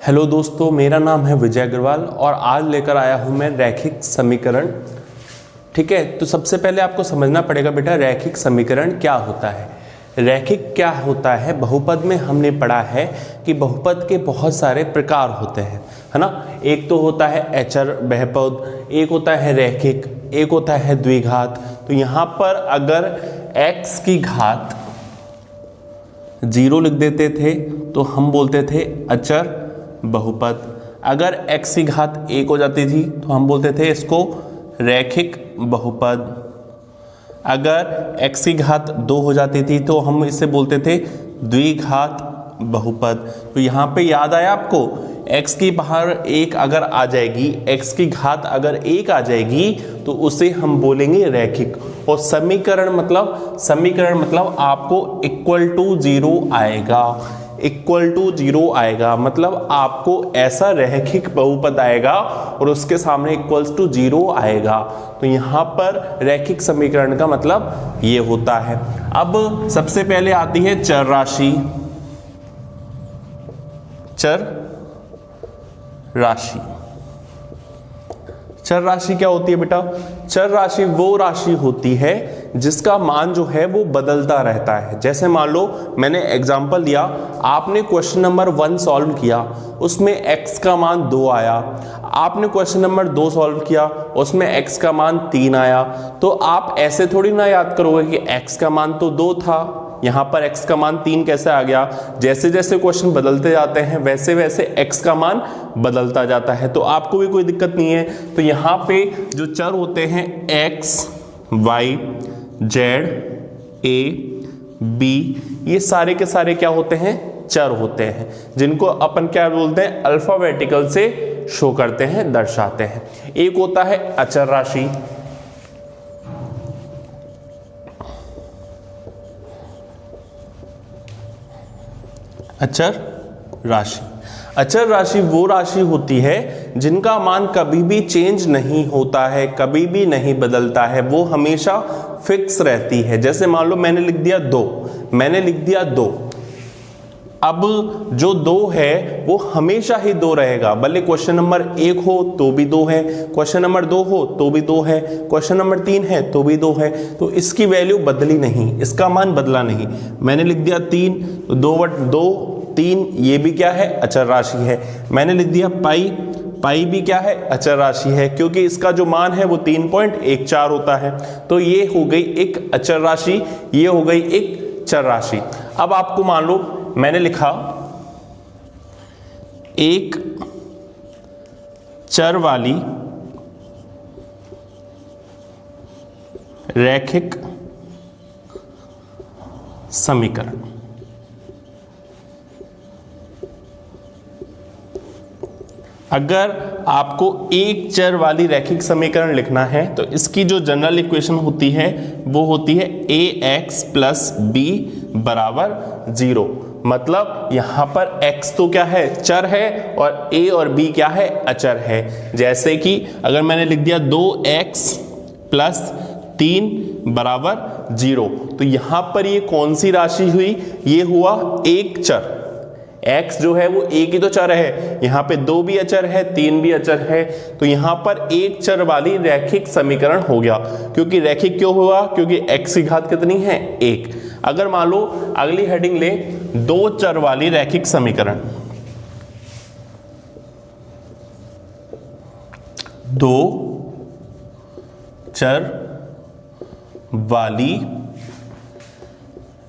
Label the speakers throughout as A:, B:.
A: Hello दोस्तों, मेरा नाम है विजय अग्रवाल और आज लेकर आया हूं मैं रैखिक समीकरण। ठीक है, तो सबसे पहले आपको समझना पड़ेगा बेटा रैखिक समीकरण क्या होता है। रैखिक क्या होता है, बहुपद में हमने पढ़ा है कि बहुपद के बहुत सारे प्रकार होते हैं, है ना। एक तो होता है अचर बहुपद, एक होता है रैखिक, एक होता है द्विघात। तो यहाँ पर अगर x की घात 0 लिख देते थे तो हम बोलते थे अचर बहुपद। अगर x की घात 1 हो जाती थी तो हम बोलते थे इसको रैखिक बहुपद। अगर x की घात 2 हो जाती थी तो हम इसे बोलते थे द्विघात बहुपद। तो यहाँ पे याद आया आपको, x की बाहर 1 अगर आ जाएगी, x की घात अगर 1 आ जाएगी तो उसे हम बोलेंगे रैखिक। और समीकरण मतलब आपको इक्वल टू 0 आएगा, इक्वल टू 0 आएगा मतलब आपको ऐसा रैखिक बहुपद आएगा और उसके सामने इक्वल्स टू 0 आएगा। तो यहाँ पर रैखिक समीकरण का मतलब ये होता है। अब सबसे पहले आती है चर राशि। चर राशि क्या होती है बेटा? चर राशि वो राशि होती है जिसका मान जो है वो बदलता रहता है। जैसे मान लो मैंने एग्जांपल दिया, आपने क्वेश्चन नंबर 1 सॉल्व किया, उसमें x का मान 2 आया। आपने क्वेश्चन नंबर 2 सॉल्व किया, उसमें x का मान 3 आया। तो आप ऐसे थोड़ी ना याद करोगे कि x का मान तो 2 था, यहाँ पर x का मान 3 कैसे आ गया। जैसे जैसे क्वेश्चन बदलते जाते हैं वैसे वैसे x का मान बदलता जाता है, तो आपको भी कोई दिक्कत नहीं है। तो यहाँ पे जो चर होते हैं x, y, z, a, b, ये सारे के सारे क्या होते हैं? चर होते हैं, जिनको अपन क्या बोलते हैं? अल्फाबेटिकल से शो करते हैं, दर्शाते हैं। एक होता है अचर राशि। अचर राशि वो राशि होती है जिनका मान कभी भी चेंज नहीं होता है, कभी भी नहीं बदलता है, वो हमेशा फिक्स रहती है। जैसे मान लो मैंने लिख दिया 2, अब जो 2 है वो हमेशा ही 2 रहेगा, भले क्वेश्चन नंबर 1 हो तो भी 2 है, क्वेश्चन नंबर 2 हो तो भी 2 है, क्वेश्चन नंबर 3 है तो भी 2 है। तो इसकी वैल्यू बदली नहीं, इसका मान बदला नहीं। मैंने लिख दिया 3, 2/2 3, ये भी क्या है? अचर राशि है। मैंने लिख दिया पाई भी क्या है? अचर राशि है, क्योंकि इसका जो मान है वो 3.14 होता है। तो ये हो गई एक अचर राशि, ये हो गई एक चर राशि। अब आपको मान लो मैंने लिखा एक चर वाली रैखिक समीकरण। अगर आपको एक चर वाली रैखिक समीकरण लिखना है तो इसकी जो जनरल इक्वेशन होती है वो होती है ax + b = 0। मतलब यहां पर x तो क्या है? चर है, और a और b क्या है? अचर है। जैसे कि अगर मैंने लिख दिया 2x + 3 = 0, तो यहां पर ये कौन सी राशि हुई? ये हुआ एक चर। x जो है वो एक ही तो चर है, यहाँ पे 2 भी अचर है, 3 भी अचर है। तो यहाँ पर एक चर वाली रैखिक समीकरण हो गया। क्योंकि रैखिक क्यों हुआ? क्योंकि x की घात कितनी है? 1। अगर मान लो अगली हेडिंग ले, 2 चर वाली रैखिक समीकरण। 2 चर वाली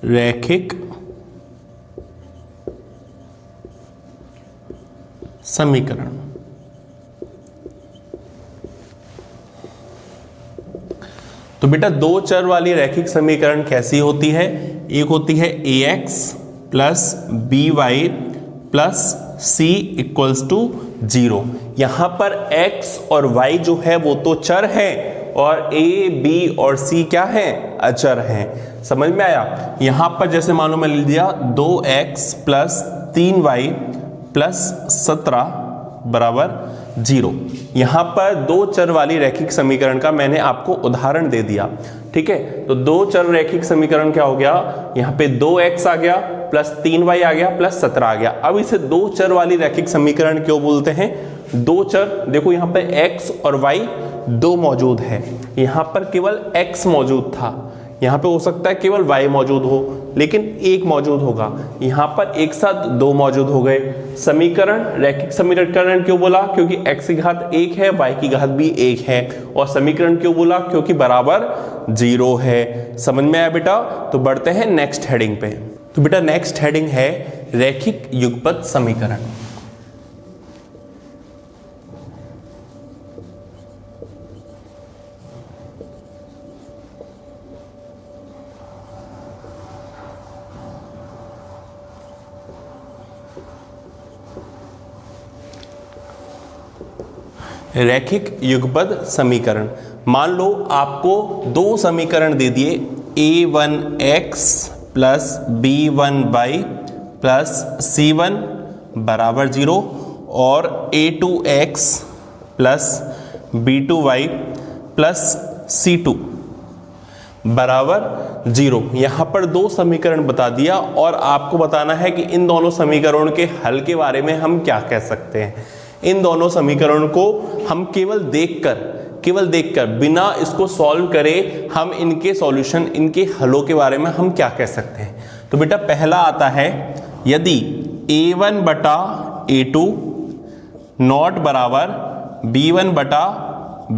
A: रैखिक समीकरण। तो बेटा 2 चर वाली रैखिक समीकरण कैसी होती है? एक होती है ax + by + c = 0। यहां पर x और y जो है वो तो चर है, और a, b और c क्या है? अचर हैं। समझ में आया? यहां पर जैसे मान लो मैं लिख दिया 2x + 3y + 17 = 0। यहां पर 2 चर वाली रैखिक समीकरण का मैंने आपको उदाहरण दे दिया। ठीक है, तो 2 चर रैखिक समीकरण क्या हो गया? यहाँ पे 2x आ गया प्लस 3y आ गया प्लस 17 आ गया। अब इसे दो चर वाली रैखिक समीकरण क्यों बोलते हैं? दो चर, देखो यहाँ पे x और y दो मौजूद है, यहाँ पर केवल x मौजूद था, यहाँ पे हो सकता है केवल y मौजूद हो, लेकिन एक मौजूद होगा, यहाँ पर एक साथ दो मौजूद हो गए। समीकरण रैखिक समीकरण क्यों बोला? क्योंकि x की घात 1 है, y की घात भी 1 है। और समीकरण क्यों बोला? क्योंकि बराबर 0 है। समझ में आया बेटा? तो बढ़ते हैं नेक्स्ट हेडिंग पे। तो बेटा नेक्स्ट हेडिंग है रैखिक युगपत समीकरण। रैखिक युगपद समीकरण। मान लो आपको दो समीकरण दे दिए, a1x plus b1y plus c1 बराबर 0 और a2x plus b2y plus c2 बराबर 0। यहाँ पर दो समीकरण बता दिया और आपको बताना है कि इन दोनों समीकरणों के हल के बारे में हम क्या कह सकते हैं। इन दोनों समीकरणों को हम केवल देखकर बिना इसको सॉल्व करे हम इनके सॉल्यूशन, इनके हलों के बारे में हम क्या कह सकते हैं। तो बेटा पहला आता है, यदि a1 बटा a2 नॉट बराबर b1 बटा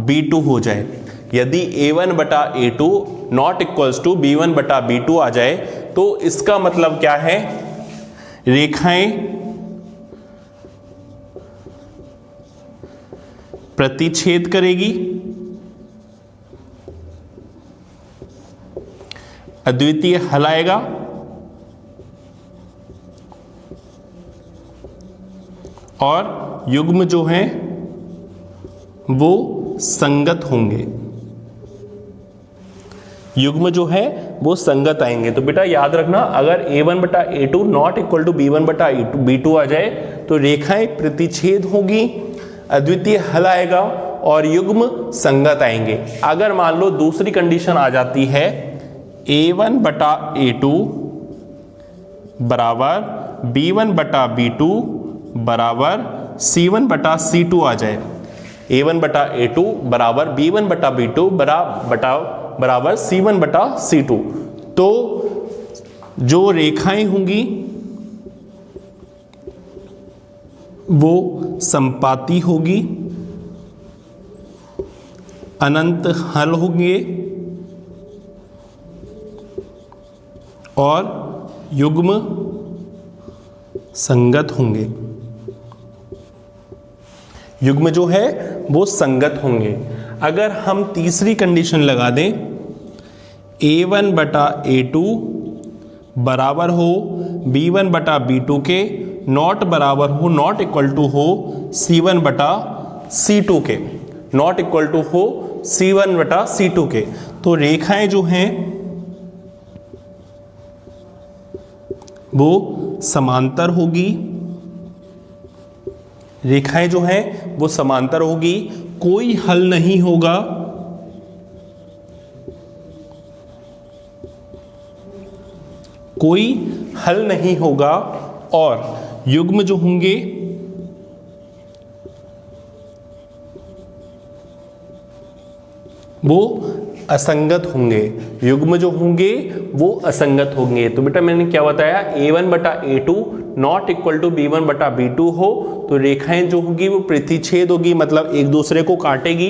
A: b2 हो जाए, यदि a1 बटा a2 not equals to b1 बटा b2 आ जाए, तो इसका मतलब क्या है? रेखाएं प्रतिच्छेद करेगी, अद्वितीय हल आएगा और युग्म जो हैं वो संगत होंगे, युग्म जो है वो संगत आएंगे। तो बेटा याद रखना, अगर a1 बटा a2 not equal to b1 बटा b2 आ जाए तो रेखाएं प्रतिच्छेद होगी, अद्वितीय हल आएगा और युग्म संगत आएंगे। अगर मान लो दूसरी कंडीशन आ जाती है, a1 बटा a2 बराबर b1 बटा b2 बराबर c1 बटा c2 आ जाए, a1 बटा a2 बराबर b1 बटा b2 बराबर c1 बटा c2, तो जो रेखाएं होंगी वो संपाती होगी, अनंत हल होंगे और युग्म संगत होंगे। युग्म जो है वो संगत होंगे। अगर हम तीसरी कंडीशन लगा दें, a1 बटा a2 बराबर हो b1 बटा b2 के, नॉट बराबर हो, नॉट इक्वल टू हो c1 बटा c2 के, नॉट इक्वल टू हो c1 बटा c2 के, तो रेखाएं जो हैं वो समांतर होगी, रेखाएं जो हैं वो समांतर होगी, कोई हल नहीं होगा, कोई हल नहीं होगा और युग्म जो होंगे वो असंगत होंगे, युग्म जो होंगे वो असंगत होंगे। तो बेटा मैंने क्या बताया, a1 बटा a2 not equal to b1 बटा b2 हो तो रेखाएं जो होगी वो प्रतिच्छेद होगी, मतलब एक दूसरे को काटेगी,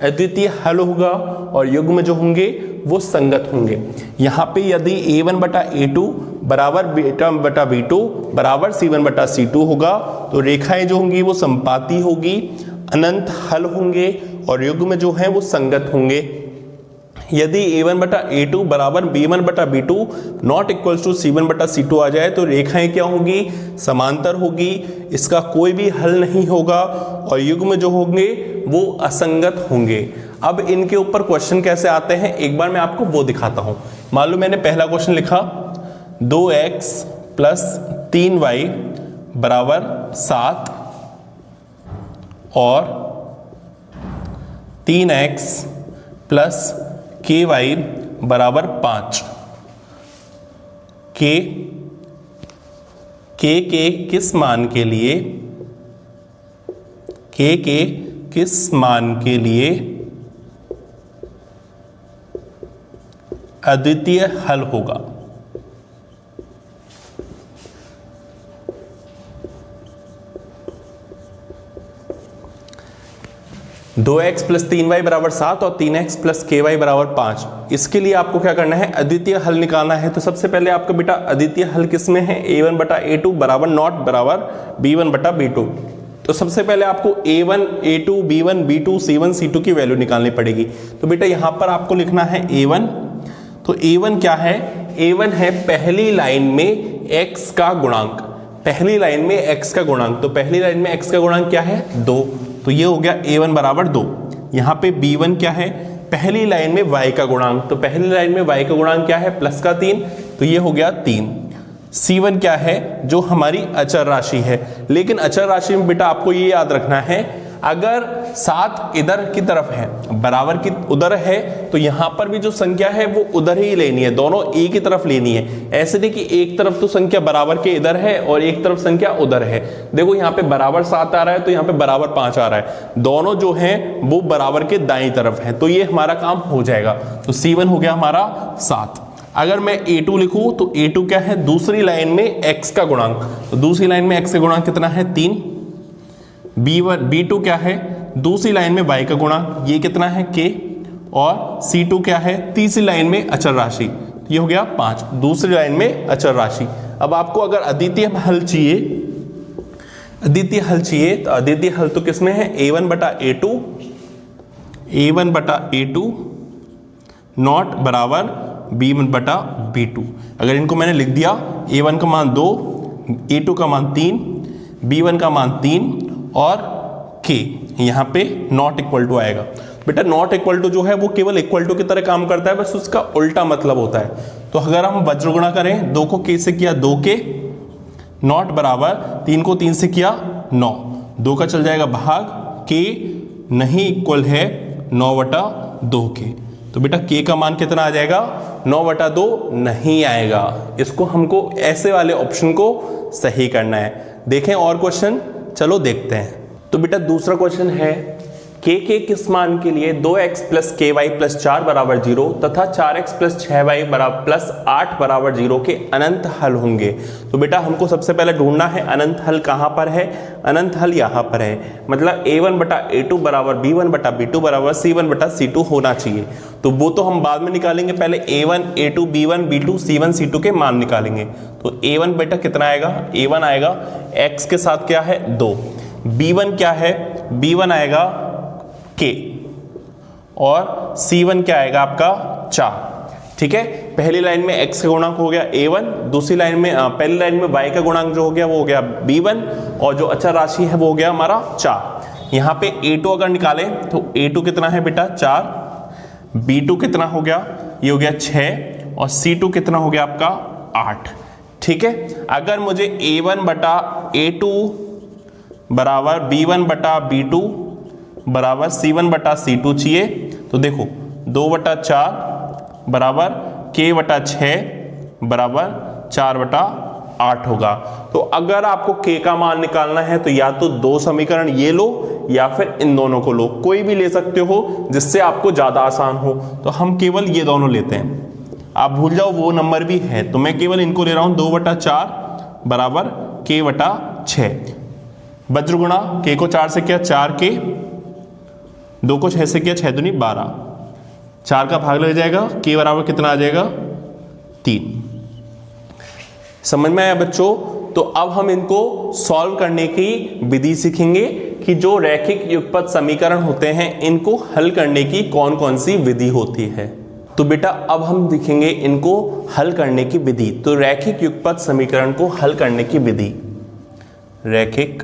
A: अद्वितीय हल होगा और युग्म जो होंगे वो संगत होंगे। यहाँ पे यदि a1 बटा a2 बराबर b1 बटा b2 बराबर c1 बटा c2 होगा तो रेखाएं जो होंगी वो संपाती होगी, अनंत हल होंगे और युग्म जो है वो संगत होंगे। यदि a1 बटा a2 बराबर b1 बटा b2 not equals to c1 बटा c2 आ जाए तो रेखाएं क्या होंगी, समांतर होगी, इसका कोई भी हल नहीं होगा और युग्म जो होंगे वो असंगत होंगे। अब इनके ऊपर क्वेश्चन कैसे आते हैं एक बार मैं आपको वो दिखाता हूं। मान लो मैंने पहला क्वेश्चन लिखा 2x प्लस 3y बराबर 7 और 3x प्लस ky बराबर 5 के के किस मान के लिए, के किस मान के लिए अद्वितीय हल होगा। दो एक्स प्लस 3y बराबर 7 और 3x प्लस के वाई बराबर 5। इसके लिए आपको क्या करना है, अद्वितीय हल निकालना है। तो सबसे पहले आपका बेटा अद्वितीय हल किसमें है, a1 बटा a2 बराबर नॉट बराबर b1 बटा b2। तो सबसे पहले आपको a1 a2 b1 b2 c1 c2 की वैल्यू निकालनी पड़ेगी। तो बेटा यहां पर आपको लिखना है a1। तो a1 क्या है, a1 है पहली लाइन में x का गुणांक, पहली लाइन में x का गुणांक। तो पहली लाइन में x का गुणांक क्या है, 2। तो ये हो गया a1 बराबर 2। यहाँ पे b1 क्या है, पहली लाइन में y का गुणांक। तो पहली लाइन में y का गुणांक क्या है, प्लस का 3। तो ये हो गया 3। c1 क्या है, जो हमारी अचर राशि है। लेकिन अचर राशि में बेटा आपको ये याद रखना है, अगर 7 इधर की तरफ है, बराबर की उधर है, तो यहां पर भी जो संख्या है वो उधर ही लेनी है, दोनों एक ही तरफ लेनी है। ऐसे नहीं कि एक तरफ तो संख्या बराबर के इधर है और एक तरफ संख्या उधर है। देखो यहाँ पे बराबर 7 आ रहा है तो यहाँ पे बराबर 5 आ रहा है, दोनों जो हैं वो बराबर के दाईं तरफ है। तो ये हमारा काम हो जाएगा। तो C1 हो गया हमारा 7। अगर मैं A2 लिखूं तो A2 क्या है, दूसरी लाइन में x का गुणांक। तो दूसरी लाइन में x का गुणांक कितना है, 3। B2 क्या है, दूसरी लाइन में y का गुणांक, ये कितना है, k। और C2 क्या है, तीसरी लाइन में अचर राशि, ये हो गया 5, दूसरी लाइन में अचर राशि। अब आपको अगर अद्वितीय हल चाहिए, अद्वितीय हल चाहिए, तो अद्वितीय हल तो किसमें है, a1 बटा a2, a1 बटा a2 नॉट बराबर b1 बटा b2। अगर इनको मैंने लिख दिया, a1 का मान 2, a2 का मान 3, b1 का मान 3 और k यहाँ पे नॉट इक्वल टू आएगा। बेटा नॉट इक्वल टू जो है वो केवल इक्वल टू की तरह काम करता है, बस उसका उल्टा मतलब होता है। तो अगर हम वज्रगुणा करें, 2 को k से किया 2k, नॉट बराबर 3 को 3 से किया 9, 2 का चल जाएगा भाग, k नहीं इक्वल है 9 बटा 2k। तो बेटा k का मान कितना आ जाएगा, 9 बटा 2 नहीं आएगा। इसको हमको ऐसे वाले ऑप्शन को सही करना है। देखें और क्वेश्चन, चलो देखते हैं। तो बेटा दूसरा क्वेश्चन है, k के किस मान के लिए 2x प्लस के वाई प्लस 4 बराबर 0 तथा 4x प्लस 6y बराबर प्लस 8 बराबर 0 के अनंत हल होंगे। तो बेटा हमको सबसे पहले ढूंढना है अनंत हल कहाँ पर है। अनंत हल यहाँ पर है, मतलब a1 बटा a2 बराबर b1 बटा b2 बराबर c1 बटा c2 होना चाहिए। तो वो तो हम बाद में निकालेंगे, पहले a1 a2 b1 b2 c1 c2 के मान निकालेंगे। तो a1 बेटा कितना आएगा, a1 आएगा x के साथ क्या है 2, b1 क्या है, b1 आएगा k और c1 क्या आएगा आपका 4। ठीक है, पहली लाइन में x का गुणांक हो गया a1, दूसरी लाइन में पहली लाइन में y का गुणांक जो हो गया वो हो गया b1 और जो अचर राशि है वो हो गया हमारा 4। यहाँ पे a2 अगर निकालें तो a2 कितना है बेटा 4, b2 कितना हो गया, ये हो गया 6 और c2 कितना हो गया आपका 8। ठीक है, अगर मुझे a1 बटा a2 बराबर b1 बटा b2 बराबर c1 बटा c2 चाहिए, तो देखो 2 बटा 4 बराबर k बटा 6 बराबर 4 बटा 8 होगा। तो अगर आपको k का मान निकालना है तो या तो 2 समीकरण ये लो या फिर इन दोनों को लो, कोई भी ले सकते हो जिससे आपको ज़्यादा आसान हो। तो हम केवल ये दोनों लेते हैं, आप भूल जाओ वो नंबर भी है, तो मैं केवल इनको ले रहा हूँ। 2 बटा 4 बराबर k बटा 6, वज्रगुणा k को 4 से किया 4k, 2 को 6 से किया 6 दूनी 12, 4 का भाग लग जाएगा, k बराबर कितना आ जाएगा 3। समझ में आया बच्चों। तो अब हम इनको सॉल्व करने की विधि सीखेंगे कि जो रैखिक युगपत समीकरण होते हैं इनको हल करने की कौन कौन सी विधि होती है। तो बेटा अब हम देखेंगे इनको हल करने की विधि। तो रैखिक युगपत समीकरण को हल करने की विधि, रैखिक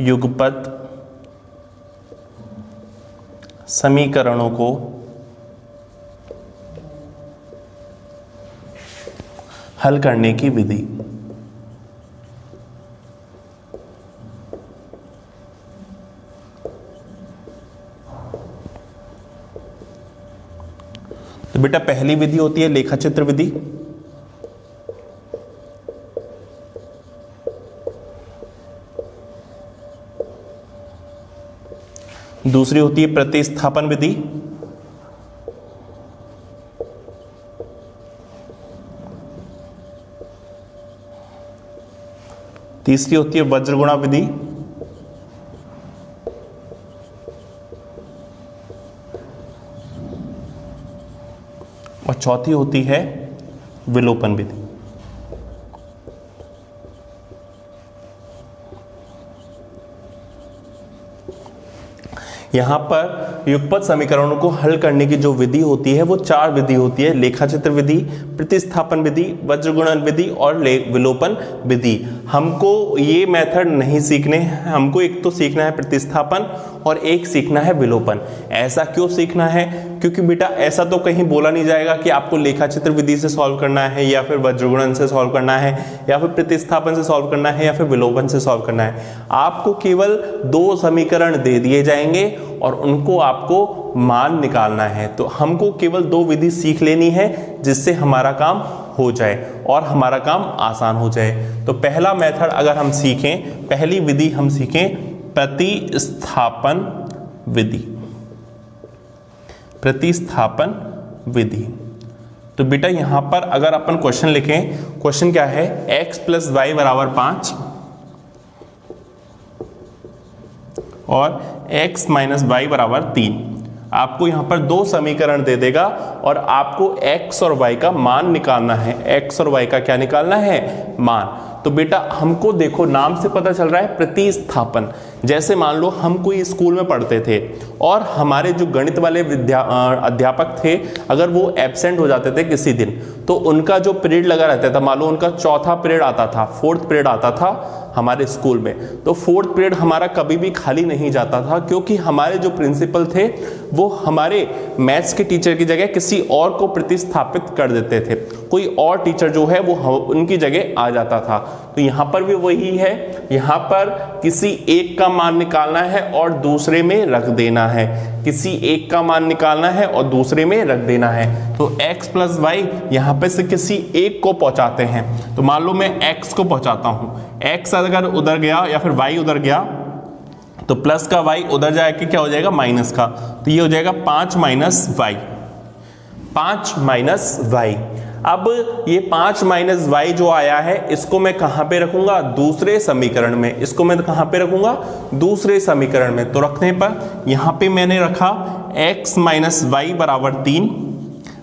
A: युगपत समीकरणों को हल करने की विधि। तो बेटा पहली विधि होती है लेखा चित्र विधि। दूसरी होती है प्रतिस्थापन विधि, तीसरी होती है वज्रगुणा विधि, और चौथी होती है विलोपन विधि। यहां पर युगपत समीकरणों को हल करने की जो विधि होती है वो 4 विधि होती है, लेखाचित्र विधि, प्रतिस्थापन विधि, वज्रगुणन विधि और विलोपन विधि। हमको ये मेथड नहीं सीखने हैं, हमको एक तो सीखना है प्रतिस्थापन और एक सीखना है विलोपन। ऐसा क्यों सीखना है? क्योंकि बेटा ऐसा तो कहीं बोला नहीं जाएगा कि आपको लेखाचित्र विधि से सॉल्व करना है या फिर वज्रगुणन से सॉल्व करना है या फिर प्रतिस्थापन से सॉल्व करना है या फिर विलोपन से सॉल्व करना है। आपको केवल 2 समीकरण दे दिए जाएंगे और उनको आपको मान निकालना है। तो हमको केवल 2 विधि सीख लेनी है जिससे हमारा काम हो जाए और हमारा काम आसान हो जाए। तो पहला मेथड अगर हम सीखें, पहली विधि हम सीखें प्रतिस्थापन विधि। प्रतिस्थापन विधि, तो बेटा यहां पर अगर अपन क्वेश्चन लिखें, क्वेश्चन क्या है, x + y = 5 और x - y = 3। आपको यहां पर 2 समीकरण दे देगा और आपको x और y का मान निकालना है। x और y का क्या निकालना है? मान। तो बेटा हमको देखो नाम से पता चल रहा है प्रतिस्थापन। जैसे मान लो हम कोई स्कूल में पढ़ते थे और हमारे जो गणित वाले अध्यापक थे, अगर वो एब्सेंट हो जाते थे किसी दिन, तो उनका जो पीरियड लगा रहता था, मान लो उनका चौथा पीरियड आता था, 4th पीरियड आता था हमारे स्कूल में, तो 4th पीरियड हमारा कभी भी खाली नहीं जाता था, क्योंकि हमारे जो प्रिंसिपल थे वो हमारे मैथ्स के टीचर की जगह किसी और को प्रतिस्थापित कर देते थे। कोई और टीचर जो है वो उनकी जगह आ जाता था। तो यहाँ पर भी वही है, यहाँ पर किसी एक का मान निकालना है और दूसरे में रख देना है। किसी एक का मान निकालना है और दूसरे में रख देना है। तो x + y यहाँ पे से किसी एक को पहुंचाते हैं। तो मान लो मैं x को पहुंचाता हूँ, x अगर उधर गया या फिर y उधर गया तो प्लस का y उधर जाके क्या हो जाएगा? माइनस का। तो ये हो जाएगा 5 - y, 5 - y। अब ये 5 - y जो आया है इसको मैं कहां पे रखूंगा? दूसरे समीकरण में। इसको मैं कहां पे रखूंगा? दूसरे समीकरण में। तो रखने पर यहां पे मैंने रखा x - y = 3।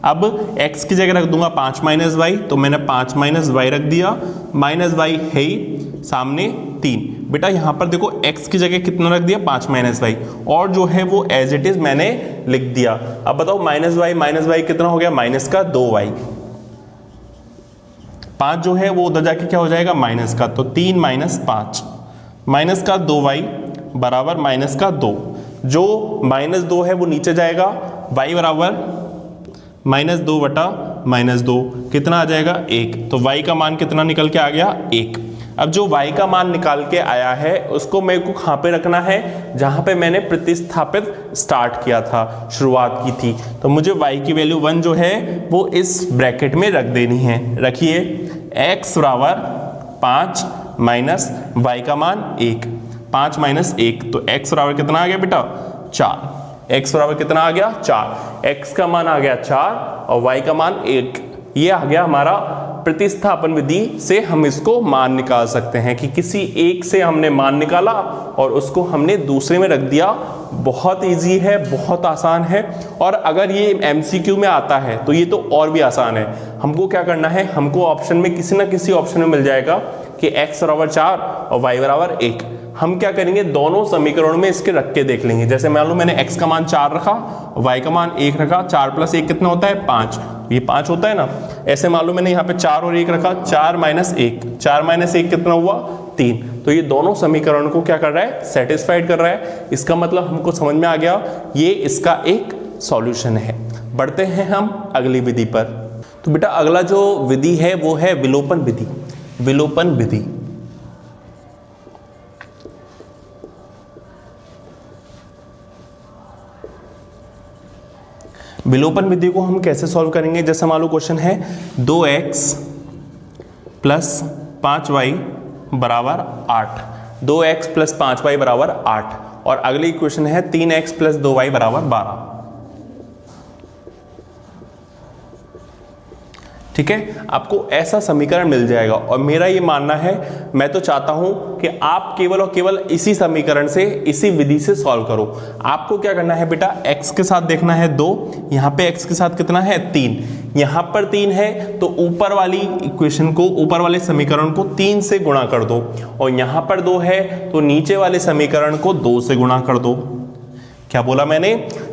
A: अब x की जगह रख दूंगा 5 - y, तो मैंने 5 - y रख दिया, माइनस y है ही सामने 3। बेटा यहां पर देखो x की जगह कितना रख दिया? 5 - y, और जो है वो एज इट इज मैंने लिख दिया। अब बताओ -y कितना हो गया? माइनस का 2y। 5 जो है वो उधर जाके क्या हो जाएगा? माइनस का। तो 3 - 5 माइनस का 2y बराबर माइनस का 2। जो -2 है वो नीचे जाएगा, y बराबर -2 - -2 कितना आ जाएगा? 1। तो y का मान कितना निकल के आ गया? 1। अब जो y का मान निकाल के आया है उसको मेरे को कहाँ पे रखना है? जहाँ पे मैंने प्रतिस्थापित स्टार्ट किया था, शुरुआत की थी। तो मुझे y की वैल्यू 1 जो है वो इस ब्रैकेट में रख देनी है। रखिए x बराबर 5 माइनस y का मान 1, 5 - 1, तो x बराबर कितना आ गया बेटा? 4। x बराबर कितना आ गया? 4। x का मान आ गया 4 और y का मान 1। ये आ गया हमारा प्रतिस्थापन विधि से हम इसको मान निकाल सकते हैं कि किसी एक से हमने मान निकाला और उसको हमने दूसरे में रख दिया। बहुत इजी है, बहुत आसान है। और अगर ये एमसीक्यू में आता है तो ये तो और भी आसान है। हमको क्या करना है? हमको ऑप्शन में किसी ना किसी ऑप्शन में मिल जाएगा कि x बराबर 4 और y बराबर 1। हम क्या करेंगे? दोनों समीकरणों में इसके रख के देख लेंगे। जैसे मान लो मैंने x का मान 4 रखा, y का मान 1 रखा, 4 + 1 कितना होता है? 5। ये 5 होता है ना। ऐसे मान लो मैंने यहाँ पे 4 और 1 रखा, 4 - 1, 4 - 1 कितना हुआ? 3। तो ये दोनों समीकरणों को क्या कर रहा है? सेटिस्फाइड कर रहा है। इसका मतलब हमको समझ में आ गया, ये इसका एक सॉल्यूशन है। बढ़ते हैं हम अगली विधि पर। तो बेटा अगला जो विधि है वो है विलोपन विधि। विलोपन विधि, विलोपन विधि को हम कैसे सॉल्व करेंगे? जैसे मान लो क्वेश्चन है 2x + 5y = 8। 2x + 5y = 8 और अगली इक्वेशन है 3x प्लस 2y बराबर 12। ठीक है, आपको ऐसा समीकरण मिल जाएगा और मेरा ये मानना है, मैं तो चाहता हूं कि आप केवल और केवल इसी समीकरण से, इसी विधि से सॉल्व करो। आपको क्या करना है बेटा, x के साथ देखना है 2, यहां पे x के साथ कितना है 3, यहां पर 3 है तो ऊपर वाली इक्वेशन को, ऊपर वाले समीकरण को 3 से गुणा कर दो, और यहां पर 2 है तो नीचे वाले समीकरण को 2 से गुणा कर दो। क्या बोला मैंने,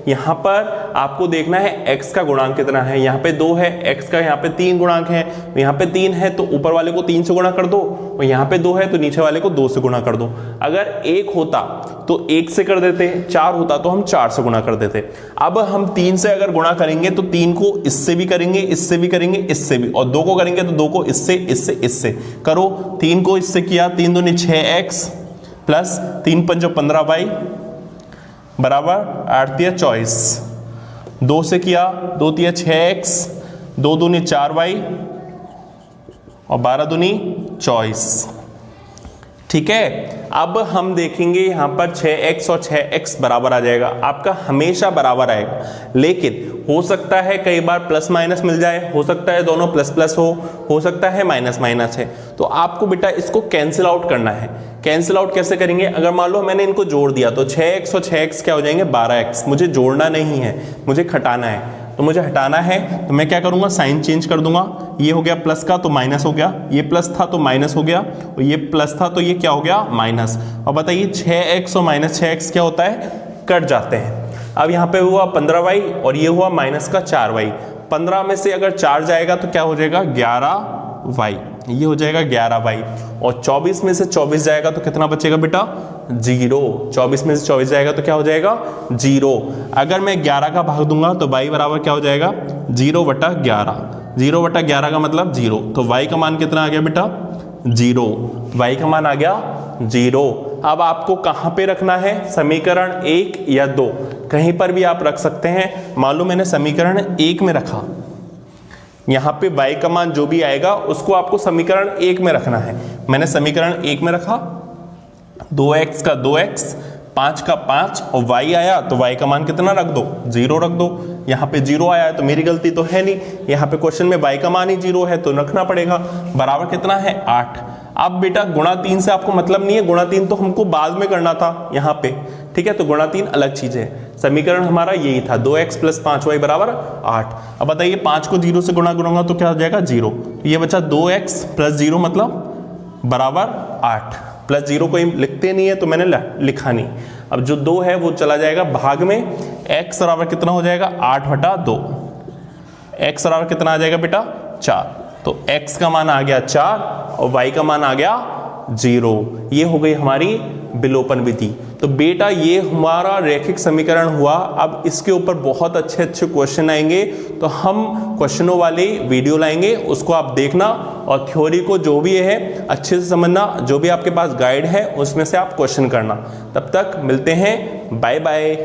A: यहां पर आपको देखना है x का गुणांक कितना है, यहां पे 2 है, x का यहां पे 3 गुणांक है, यहां पे 3 है तो ऊपर वाले को 3 से गुणा कर दो, और यहां पे 2 है तो नीचे वाले को 2 से गुणा कर दो। अगर 1 होता तो 1 से कर देते, 4 होता तो हम 4 से गुणा कर देते। अब हम 3 से अगर गुणा करेंगे तो 3 को इससे भी करेंगे, इससे भी करेंगे, इससे भी, और 2 को करेंगे तो 2 को इससे, इससे, इससे करो। 3 को इससे किया, 3 दूनी 6x प्लस 3 पंजो 15y बराबर 8 तिया 24, 2 से किया 2 तिया 6x, 2 दूनी 4y और 12 दूनी 24। ठीक है, अब हम देखेंगे यहां पर 6x और 6x बराबर आ जाएगा, आपका हमेशा बराबर आएगा, लेकिन हो सकता है कई बार प्लस माइनस मिल जाए, हो सकता है दोनों प्लस प्लस हो सकता है माइनस माइनस है, तो आपको बेटा इसको कैंसिल आउट करना है। कैंसिल आउट कैसे करेंगे, अगर मान लो मैंने इनको जोड़ दिया तो 6x और 6x क्या हो जाएंगे 12x, मुझे जोड़ना नहीं है, मुझे घटाना है, तो मुझे हटाना है तो मैं क्या करूंगा, साइन चेंज कर दूंगा, ये हो गया प्लस का तो माइनस हो गया, ये प्लस था तो माइनस हो गया, और ये प्लस था तो ये क्या हो गया माइनस। और बताइए 6x और माइनस 6x क्या होता है, कट जाते हैं। अब यहाँ पे हुआ 15y और ये हुआ माइनस का 4y, 15 में से अगर 4 जाएगा तो क्या हो जाएगा 11y, ये हो जाएगा 11y, और 24 में से 24 जाएगा तो कितना बचेगा बेटा 0, 24 में से 24 जाएगा तो क्या हो जाएगा 0। अगर मैं 11 का भाग दूंगा तो y बराबर क्या हो जाएगा 0/11, 0/11 का मतलब 0, तो y का मान कितना आ गया बेटा 0, y का मान आ गया 0। अब आपको कहां पे रखना है, समीकरण 1 या 2, कहीं पर भी आप रख सकते हैं। मान लो मैंने समीकरण 1 में रखा, यहां पे y का मान जो भी आएगा उसको आपको समीकरण 1 में रखना है। मैंने समीकरण 1 में रखा, 2x का 2x, 5 का 5 और y आया तो y का मान कितना रख दो 0 रख दो। यहाँ पे 0 आया है तो मेरी गलती तो है नहीं, यहाँ पे क्वेश्चन में y का मान ही 0 है तो रखना पड़ेगा। बराबर कितना है 8। अब बेटा गुणा 3 से आपको मतलब नहीं है, गुणा 3 तो हमको बाद में करना था यहाँ पे, ठीक है, तो गुणा 3 अलग चीज है। समीकरण हमारा यही था 2x प्लस 5y बराबर 8। अब बताइए 5 को 0 से गुणा करूंगा तो क्या हो जाएगा 0, ये बचा 2x प्लस 0 मतलब बराबर 8, प्लस 0 कोई लिखते नहीं है तो मैंने लिखा नहीं। अब जो 2 है वो चला जाएगा भाग में, x बराबर कितना हो जाएगा 8/2, x बराबर कितना आ जाएगा बेटा 4, तो x का मान आ गया 4 और y का मान आ गया 0। ये हो गई हमारी विलोपन विधि। तो बेटा ये हमारा रैखिक समीकरण हुआ। अब इसके ऊपर बहुत अच्छे अच्छे क्वेश्चन आएंगे, तो हम क्वेश्चनों वाली वीडियो लाएंगे, उसको आप देखना और थ्योरी को जो भी है अच्छे से समझना, जो भी आपके पास गाइड है उसमें से आप क्वेश्चन करना। तब तक मिलते हैं, बाय बाय।